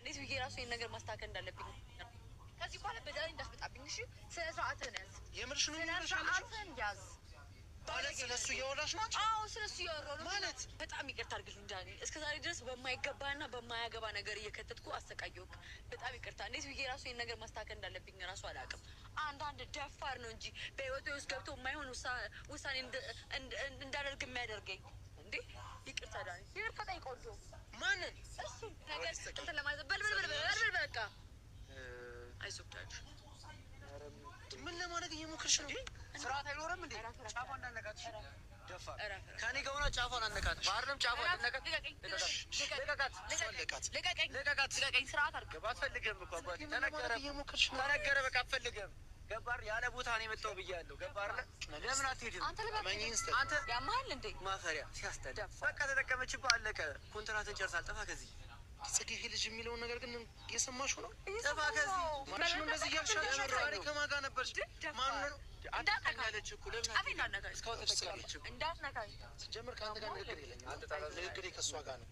እንዴት ብዬ ራሱ ይሄን ነገር ማስተካከል እንዳለብኝ ከዚህ በኋላ በዳሪ እንዳትመጣብኝ እሺ። ስነ ስርዓትህን ያዝ። የምርሽ ነው? ስነ ስርዓትህን ያዝ ማለት ስለሱ እያወራሽ ናቸው? አዎ ስለሱ እያወራሁ ነው ማለት። በጣም ይቅርታ አድርግልኝ ዳኒ፣ እስከዛሬ ድረስ በማይገባና በማያገባ ነገር እየከተትኩ አሰቃየሁክ። በጣም ይቅርታ። እንዴት ብዬ ራሱ ይሄን ነገር ማስተካከል እንዳለብኝ ራሱ አላውቅም። አንዳንድ ደፋር ነው እንጂ በህይወቴ ውስጥ ገብቶ የማይሆን ውሳኔ እንዳደርግ የሚያደርገኝ እንዴ። ይቅርታ ዳኒ፣ ይቅርታ ጠይቀው። እንደው ማንን እሱ ነገር እንትን ለማለት በል በቃ አይዞህ ዳኒ። ምን ለማድረግ እየሞከርሽ ነው? ስርዓት አይኖርም እንዴ? ጫፏን እንዳነካት ደፋር ከኔ ጋር ሆና ጫፏን አነካት። ባህርም ጫፏን አነካት። ልቀቀኝ። ስርዓት አድርገህ አትፈልግም እኮ አባቴ ተነገረ። በቃ አትፈልግም። ገባር ያለ ቦታ ነው የመጣው ብያለሁ። ገባር ለምን አትሄድም? አንተ ያማል እንዴ? ማፈሪያ ሲያስጠላ። በቃ ተጠቀመችብህ፣ አለቀ። ኮንትራትን ጨርሳል። ጥፋ ከዚህ ጽጌ ልጅ የሚለውን ነገር ግን እየሰማሽው ነው? ጥፋ ከዚህ ማሽ ነው እንደዚህ እያልሻለሽ ነው? ከማን ጋር ነበርሽ? ማን ነው እንዳትነካለች እኮ ለምን አትነካለች? እስካሁን ተጠቅማለች እንዳትነካለች። ጀምር ከአንተ ጋር ንግግር የለኝም። አንተ ታዲያ ንግግሬ ከእሷ ጋር ነው።